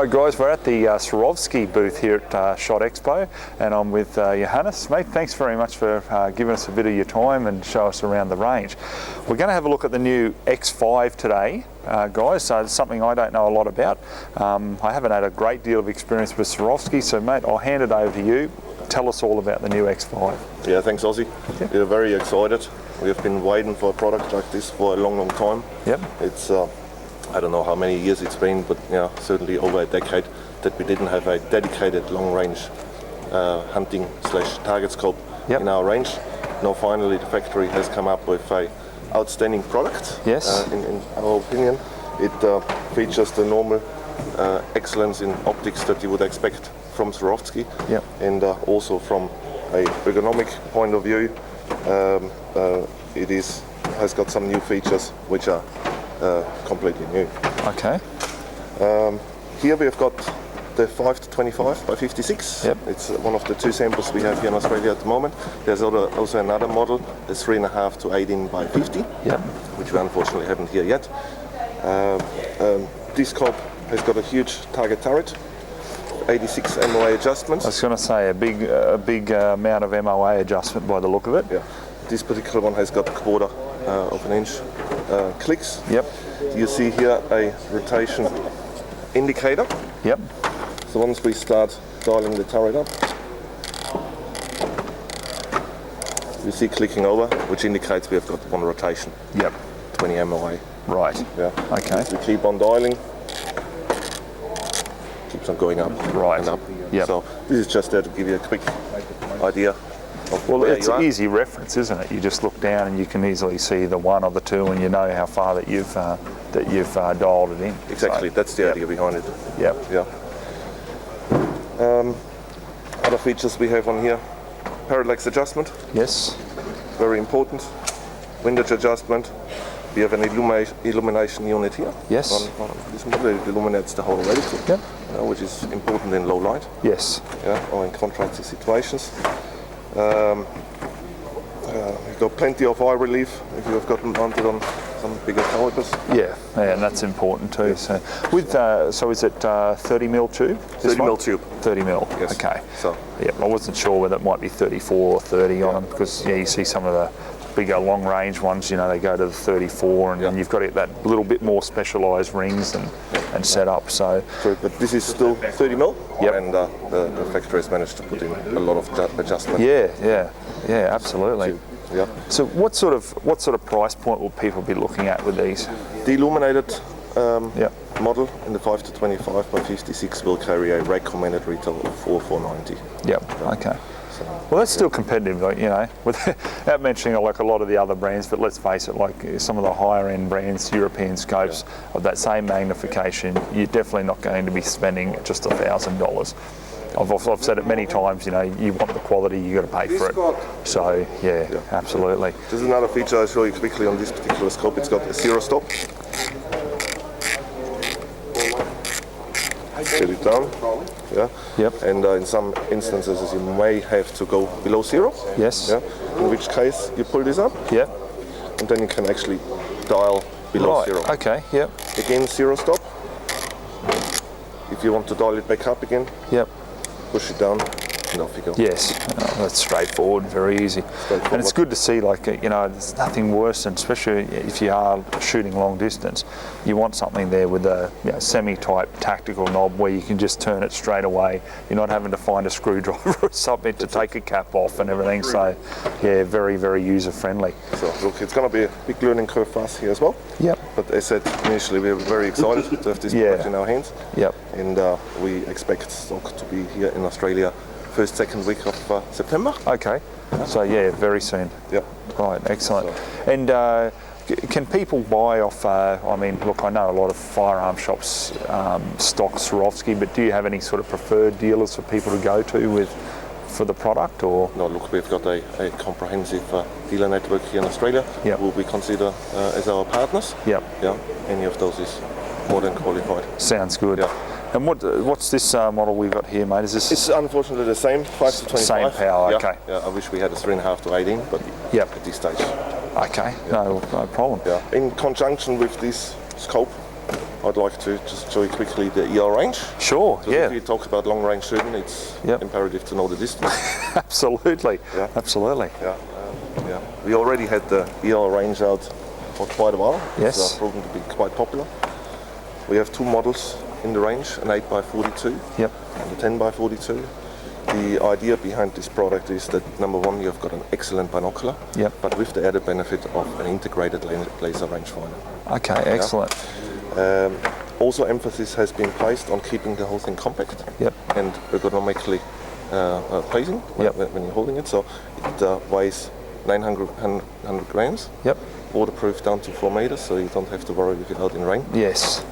Hi guys, we're at the Swarovski booth here at SHOT Expo, and I'm with Johannes. Mate, thanks very much for giving us a bit of your time and show us around the range. We're going to have a look at the new X5 today, guys, so it's something I don't know a lot about. I haven't had a great deal of experience with Swarovski, so mate, I'll hand it over to you. Tell us all about the new X5. Yeah, thanks Ozzy. Yep. We're very excited. We have been waiting for a product like this for a long time. Yep. It's I don't know how many years it's been, but yeah, certainly over a decade that we didn't have a dedicated long-range hunting / target scope in our range. Now finally the factory has come up with a outstanding product. Yes. In our opinion, it features the normal excellence in optics that you would expect from Swarovski, and also from a ergonomic point of view, it has got some new features which are completely new. Okay. Here we have got the 5-25 by 56. Yep. It's one of the two samples we have here in Australia at the moment. There's also another model, the 3.5 to 18 by 50, which we unfortunately haven't here yet. This scope has got a huge target turret, 86 MOA adjustments. I was going to say a big amount of MOA adjustment by the look of it. Yeah. This particular one has got a quarter of an inch clicks. Yep. You see here a rotation indicator. Yep. So once we start dialing the turret up, you see clicking over, which indicates we have got one rotation. Yep. 20 MOA. Right. Yeah. Okay. We keep on dialing. Keeps on going up and up. Yep. So this is just there to give you a quick idea. Well, it's an easy reference, isn't it? You just look down and you can easily see the 1 or the 2, and you know how far that you've dialed it in. Exactly, so, that's the idea behind it. Yep. Yeah. Other features we have on here: Parallax Adjustment. Yes. Very important. Windage adjustment. We have an illumination unit here. Yes. This model illuminates the whole reticle. Yep. Which is important in low light. Yes. Yeah, or in contrasty situations. You've got plenty of eye relief if you have got them mounted on some bigger calibers. Yeah, and that's important too. So, so is it 30mm tube? 30mm tube. 30mm. Yes. Okay. So. Yeah, I wasn't sure whether it might be 34 or 30 on them, because you see some of the bigger long range ones, they go to the 34, and you've got to get that little bit more specialised rings and set up. So, true, but this is still 30mm, Yep. and the factory has managed to put in a lot of adjustment. Yeah, absolutely. Yeah. So, what sort of price point will people be looking at with these? The illuminated model in the 5-25 by 56 will carry a recommended retail of $490. Yep. Okay. Well, that's still competitive, without mentioning like a lot of the other brands, but let's face it, like some of the higher end brands, European scopes of that same magnification, you're definitely not going to be spending just $1,000. I've said it many times, you want the quality, you got to pay for it. So, yeah, absolutely. There's another feature I'll show you quickly on this particular scope. It's got a zero stop. Get it down. Yeah. Yep. And in some instances you may have to go below zero. Yes. Yeah. In which case you pull this up. Yep. And then you can actually dial below zero. Okay. Yep. Again, zero stop. If you want to dial it back up again. Yep. Push it down. And off you go. Yes, that's straightforward, very easy. And it's good to see, there's nothing worse than, especially if you are shooting long distance, you want something there with a semi-type tactical knob where you can just turn it straight away. You're not having to find a screwdriver or something to take a cap off and everything. So, yeah, very, very user-friendly. So, look, it's going to be a big learning curve for us here as well. Yep. But as I said initially, we're very excited to have this product in our hands. Yep. And we expect stock to be here in Australia second week of September. Okay, so very soon. Yep. Right, excellent. So. And can people buy off, I know a lot of firearm shops stock Swarovski, but do you have any sort of preferred dealers for people to go to for the product, or? No, look, we've got a comprehensive dealer network here in Australia who we consider as our partners. Yep. Yeah, any of those is more than qualified. Sounds good. Yeah. And what's this model we've got here, mate? Is this? It's unfortunately the same, 5-25. Same power, okay. Yeah, I wish we had a 3.5 to 18, but at this stage. Okay, no problem. Yeah. In conjunction with this scope, I'd like to just show you quickly the ER range. Sure, So yeah. if you talk about long range shooting, it's imperative to know the distance. Absolutely, absolutely. Yeah. We already had the ER range out for quite a while. Yes. It's proven to be quite popular. We have two models in the range, an 8x42 and a 10x42. The idea behind this product is that, number one, you've got an excellent binocular, but with the added benefit of an integrated laser rangefinder. Okay, excellent. Also, emphasis has been placed on keeping the whole thing compact and ergonomically pleasing when you're holding it. So it weighs 900 grams. Waterproof down to 4 meters, so you don't have to worry if you're out in rain. Yes.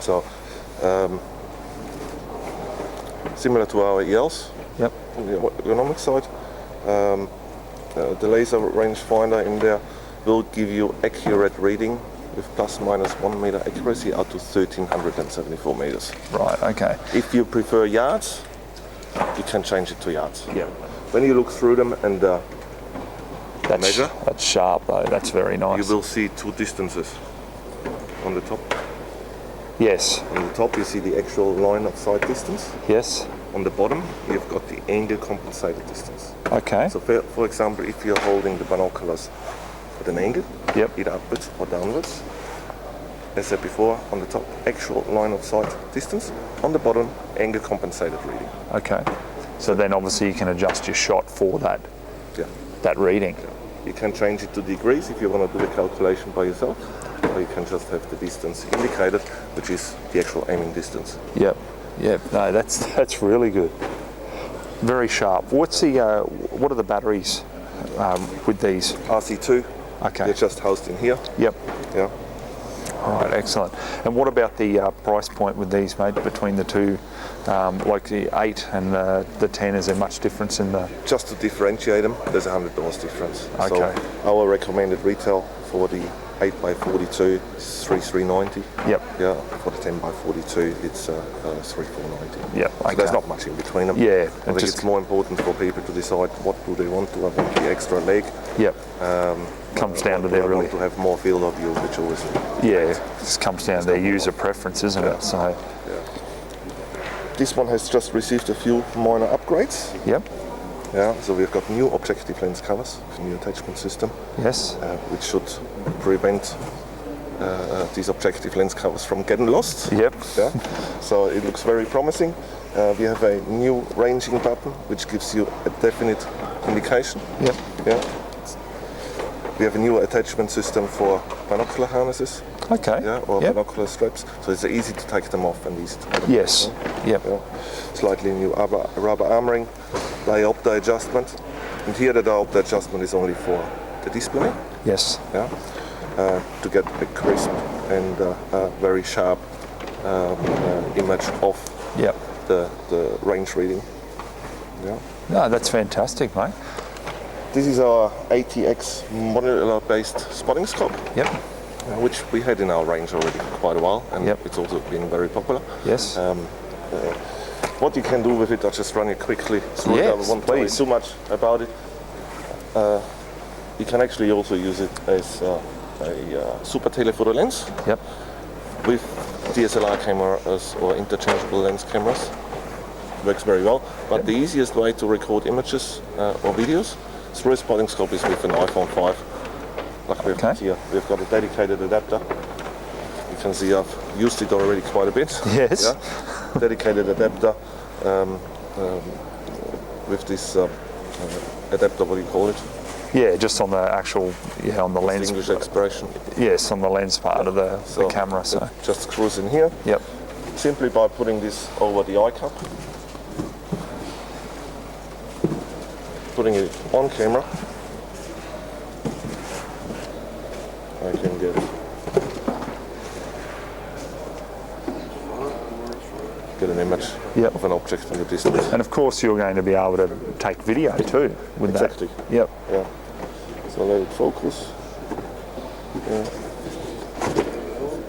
So similar to our ELs. On the ergonomic side, the laser rangefinder in there will give you accurate reading with plus minus 1 meter accuracy out to 1374 meters. Right. Okay. If you prefer yards, you can change it to yards. When you look through them and measure, that's sharp though. That's very nice. you will see two distances on the top. Yes. On the top, you see the actual line of sight distance. Yes. On the bottom, you've got the angle compensated distance. Okay. So, for example, if you're holding the binoculars at an angle, either upwards or downwards, as said before, on the top, actual line of sight distance. On the bottom, angle compensated reading. Okay. So then obviously you can adjust your shot for that. That reading. You can change it to degrees if you want to do the calculation by yourself, or you can just have the distance indicated, which is the actual aiming distance. No, that's really good. Very sharp. What's the what are the batteries with these? RC2. Okay. They're just housed in here. All right, excellent. And what about the price point with these, mate, between the two, like the 8 and the 10? Is there much difference in the... Just to differentiate them, there's $100 difference. Okay. So our recommended retail for the 8x42 is $3,390. For the 10x42, it's $3,490. So there's not much in between them. I think it's more important for people to decide what do they want. Do I want the extra leg? Comes down to their want to have more field of view, which always it comes down to their user preference, isn't it? So this one has just received a few minor upgrades. So we've got new objective lens covers, new attachment system. Which should prevent these objective lens covers from getting lost. So it looks very promising. We have a new ranging button, which gives you a definite indication. We have a new attachment system for binocular harnesses. Or binocular straps, so it's easy to take them off and easy to put them on. Slightly new rubber armoring, diopter adjustment, and here the diopter adjustment is only for the display. To get a crisp and very sharp image of the range reading. No, that's fantastic, mate. This is our ATX modular-based spotting scope. Which we had in our range already for quite a while, and it's also been very popular. What you can do with it, I'll just run it quickly through it. I won't tell you too much about it. You can actually also use it as a super telephoto lens with DSLR cameras or interchangeable lens cameras. Works very well, but the easiest way to record images or videos through a spotting scope is with an iPhone 5. Like we've got here, we've got a dedicated adapter. You can see I've used it already quite a bit. Dedicated adapter with this adapter, what do you call it? Just on the actual, on the lens. English expression. Yes, on the lens part of the camera. So it just screws in here. Simply by putting this over the eye cup, putting it on camera, I can get an image of an object from the distance. And of course you're going to be able to take video too with that. So let it focus.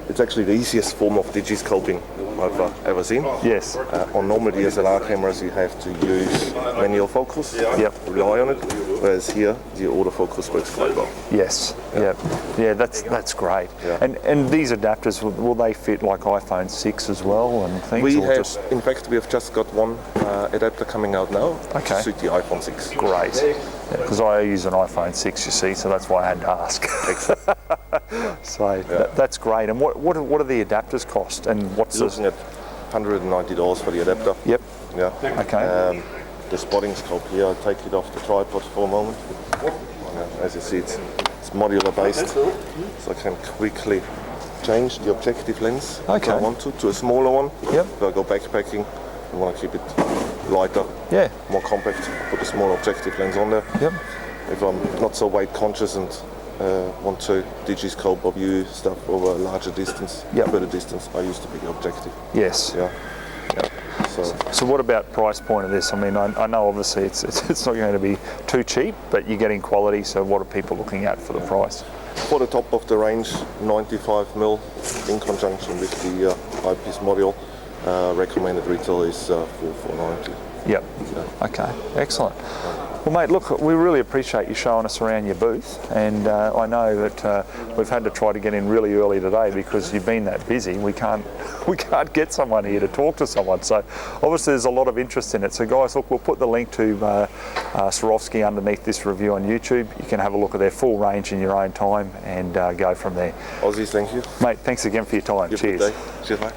It's actually the easiest form of digiscoping I've ever seen. On normal DSLR cameras you have to use manual focus, rely on it. whereas here the autofocus works quite well. Yes. Yeah. That's great. Yeah. And these adapters, will they fit like iPhone 6 as well and things? We or have, just... in fact, we have just got one adapter coming out now Okay. to suit the iPhone 6. Great. Because I use an iPhone 6, you see, so that's why I had to ask. So that's great. And what do the adapters cost? And what's You're looking at $190 for the adapter. Yep. Yeah. Okay. The spotting scope here, I'll take it off the tripod for a moment. As you see, it's modular based, so I can quickly change the objective lens if I want to a smaller one. Yep. If I go backpacking, I want to keep it lighter, more compact, put a small objective lens on there. Yep. If I'm not so weight conscious and want to digiscope or view stuff over a larger distance, further distance, I use the bigger objective. Yes. Yeah. So what about price point of this? I mean, I know obviously it's not going to be too cheap, but you're getting quality, so what are people looking at for the price? For the top of the range, 95mm in conjunction with the eyepiece module, recommended retail is $490. Yep. Okay, excellent. Well, mate, look, we really appreciate you showing us around your booth, and I know that we've had to try to get in really early today because you've been that busy. We can't get someone here to talk to someone, so obviously there's a lot of interest in it. So guys, look, we'll put the link to Swarovski underneath this review on YouTube. You can have a look at their full range in your own time and go from there. Aussies, thank you. Mate, thanks again for your time. Cheers. Cheers, mate.